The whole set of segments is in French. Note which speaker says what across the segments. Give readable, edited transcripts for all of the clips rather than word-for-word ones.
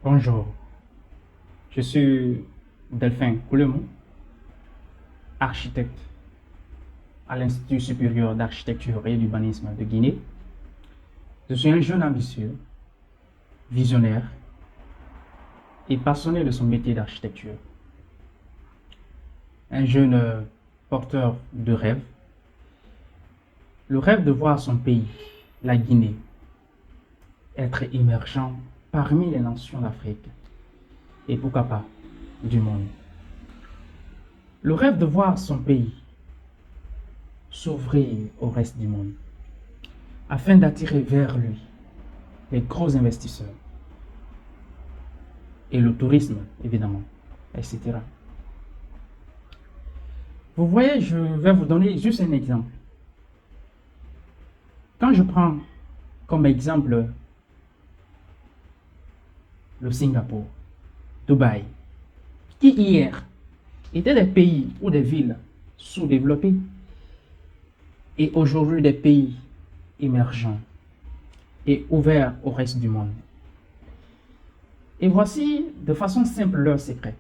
Speaker 1: Bonjour, je suis Delphin Koulemou, architecte à l'Institut supérieur d'architecture et d'urbanisme de Guinée. Je suis un jeune ambitieux, visionnaire et passionné de son métier d'architecture. Un jeune porteur de rêve, le rêve de voir son pays, la Guinée, être émergent parmi les nations d'Afrique et pourquoi pas du monde. Le rêve de voir son pays s'ouvrir au reste du monde afin d'attirer vers lui les gros investisseurs et le tourisme évidemment, etc. Vous voyez, je vais vous donner juste un exemple. Quand je prends comme exemple le Singapour, Dubaï, qui hier étaient des pays ou des villes sous-développées et aujourd'hui des pays émergents et ouverts au reste du monde. Et voici de façon simple leur secret.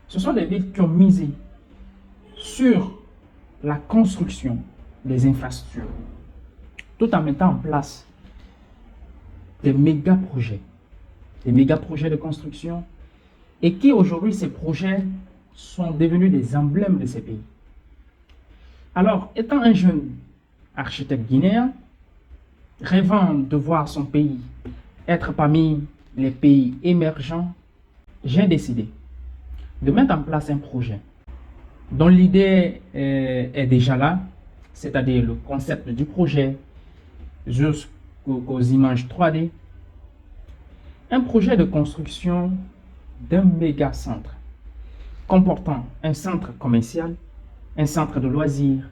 Speaker 1: Ce sont des villes qui ont misé sur la construction des infrastructures tout en mettant en place des méga projets de construction et qui aujourd'hui ces projets sont devenus des emblèmes de ces pays. Alors, étant un jeune architecte guinéen, rêvant de voir son pays être parmi les pays émergents, j'ai décidé de mettre en place un projet dont l'idée est déjà là, c'est-à-dire le concept du projet jusqu'aux images 3D, un projet de construction d'un méga centre comportant un centre commercial, un centre de loisirs,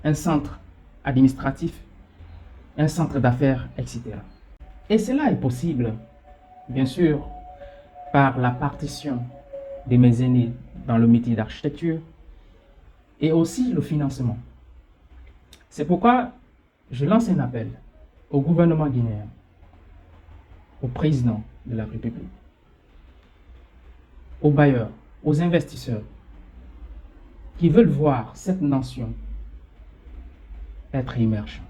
Speaker 1: un centre administratif, un centre d'affaires, etc. Et cela est possible, bien sûr, par la partition de mes aînés dans le métier d'architecture et aussi le financement. C'est pourquoi je lance un appel au gouvernement guinéen, au président de la République, aux bailleurs, aux investisseurs qui veulent voir cette nation être émergente,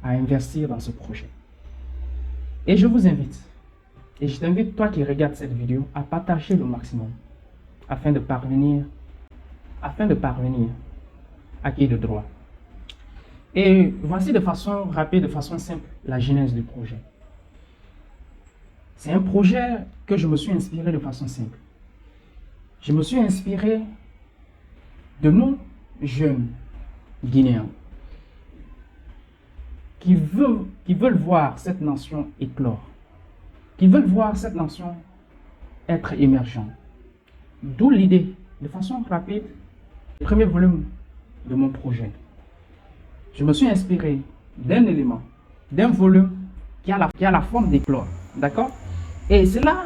Speaker 1: à investir dans ce projet. Et je vous invite, et je t'invite toi qui regardes cette vidéo, à partager le maximum afin de parvenir à qui de droit. Et voici de façon rapide, de façon simple, la genèse du projet. C'est un projet que je me suis inspiré de façon simple. Je me suis inspiré de nos jeunes Guinéens qui veulent voir cette nation éclore, qui veulent voir cette nation être émergente. D'où l'idée, de façon rapide, le premier volume de mon projet. Je me suis inspiré d'un élément, d'un volume qui a la forme d'éclore. D'accord? Et c'est là,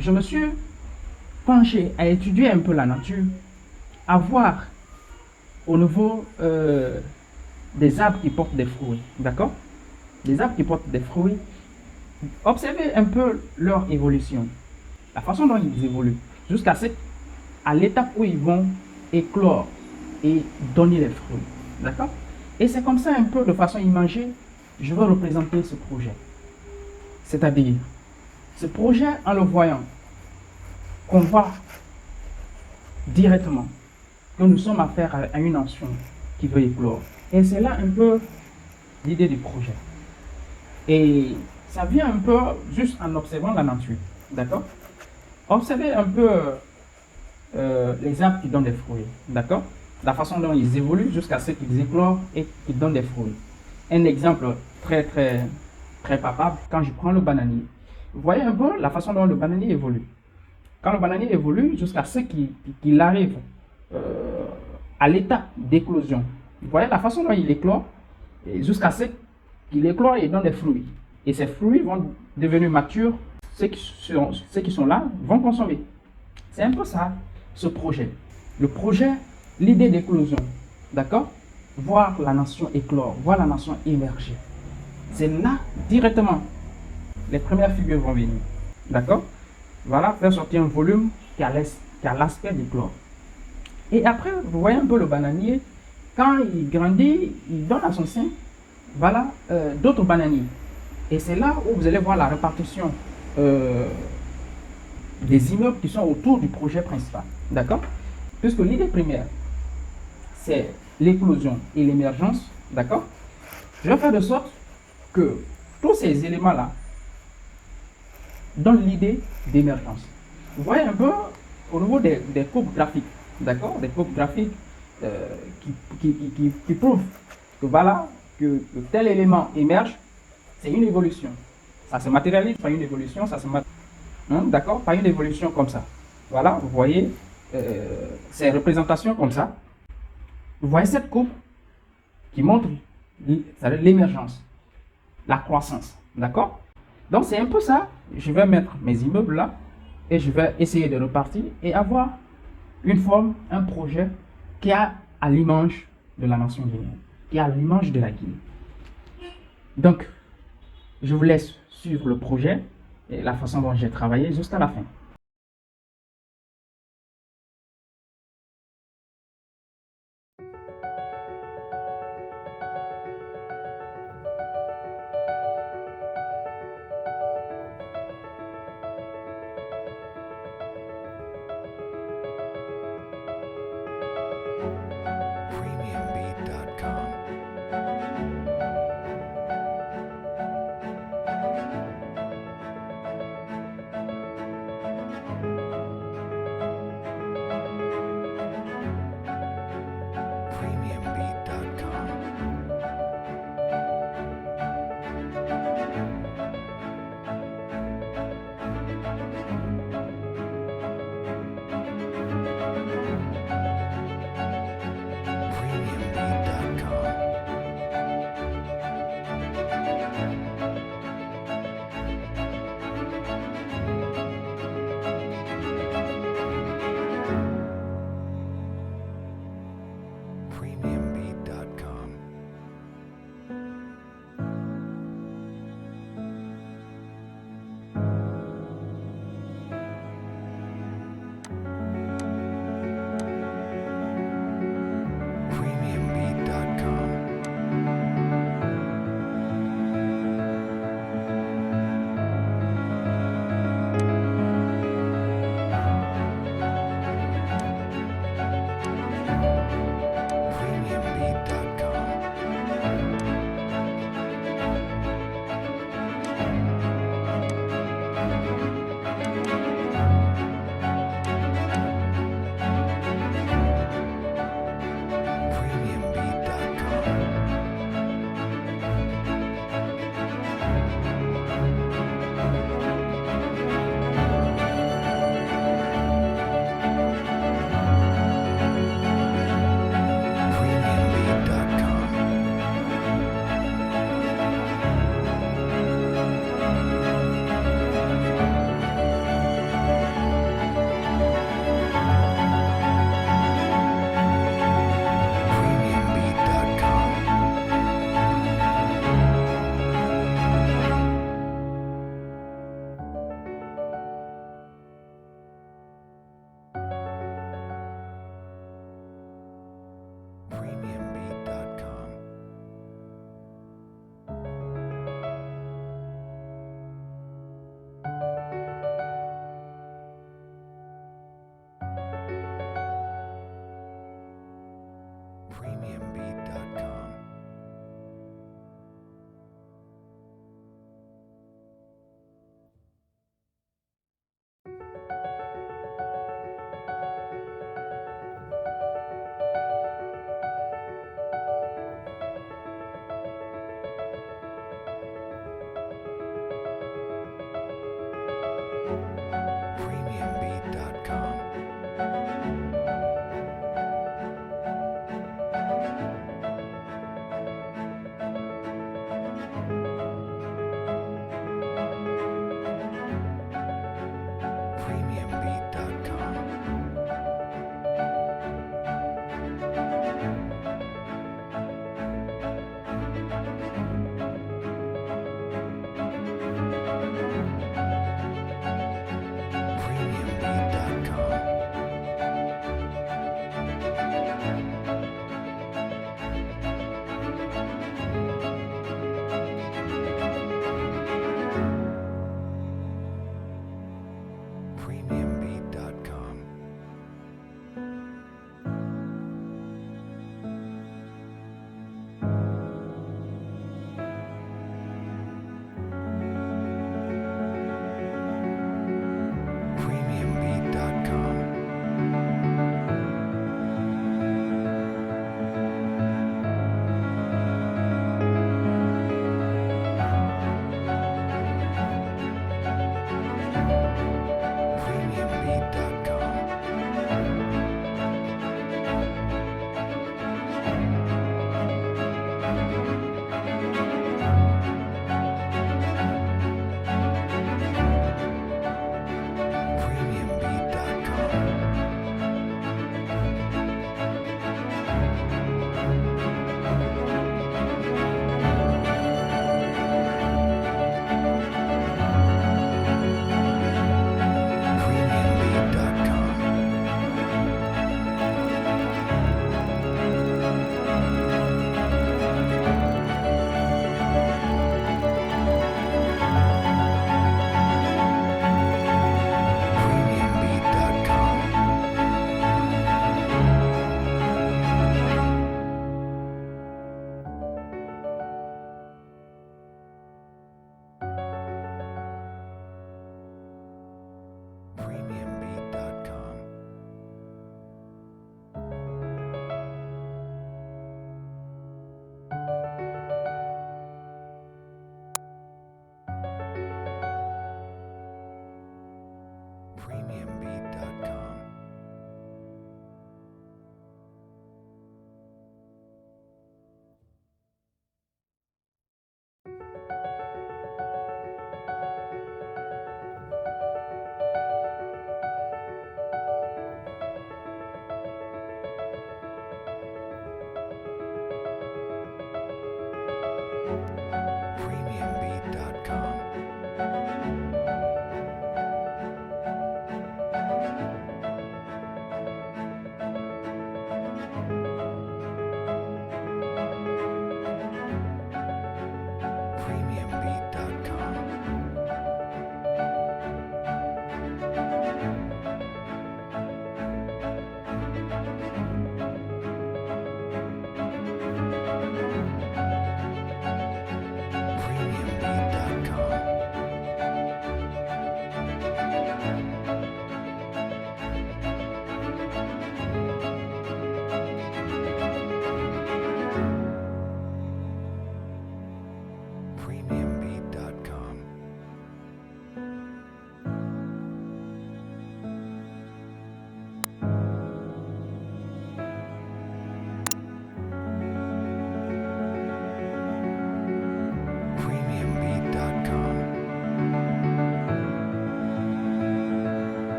Speaker 1: je me suis penché à étudier un peu la nature, à voir au niveau des arbres qui portent des fruits. D'accord? Des arbres qui portent des fruits. Observer un peu leur évolution, la façon dont ils évoluent, jusqu'à l'étape où ils vont éclore et donner les fruits. D'accord? Et c'est comme ça un peu de façon imagée, je veux représenter ce projet. C'est-à-dire, ce projet, en le voyant, qu'on voit directement que nous sommes affaire à une nation qui veut éclore. Et c'est là un peu l'idée du projet. Et ça vient un peu juste en observant la nature. D'accord? Observez un peu les arbres qui donnent des fruits. D'accord? La façon dont ils évoluent jusqu'à ce qu'ils éclorent et qu'ils donnent des fruits. Un exemple très palpable, quand je prends le bananier. Vous voyez un peu la façon dont le bananier évolue. Quand le bananier évolue jusqu'à ce qu'il arrive à l'état d'éclosion. Vous voyez la façon dont il éclore jusqu'à ce qu'il éclore et donne des fruits. Et ces fruits vont devenir matures. Ceux qui sont là vont consommer. C'est un peu ça, ce projet. Le projet, l'idée d'éclosion. D'accord? Voir la nation éclore, voir la nation émerger. C'est là, directement, les premières figures vont venir. D'accord? Voilà, faire sortir un volume qui a l'aspect du chlore. Et après, vous voyez un peu le bananier, quand il grandit, il donne à son sein, voilà, d'autres bananiers. Et c'est là où vous allez voir la répartition des immeubles qui sont autour du projet principal. D'accord? Puisque l'idée primaire, c'est l'éclosion et l'émergence. D'accord? Je vais faire de sorte que tous ces éléments-là donnent l'idée d'émergence. Vous voyez un peu au niveau des courbes graphiques. D'accord? Des courbes graphiques qui prouvent que voilà, que tel élément émerge, c'est une évolution. Ça se matérialise par une évolution, ça se d'accord? Par une évolution comme ça. Voilà, vous voyez ces représentations comme ça. Vous voyez cette courbe qui montre l'émergence, la croissance. D'accord? Donc c'est un peu ça. Je vais mettre mes immeubles là et je vais essayer de repartir et avoir une forme, un projet qui a à l'image de la nation guinéenne, qui a à l'image de la Guinée. Donc, je vous laisse suivre le projet et la façon dont j'ai travaillé jusqu'à la fin.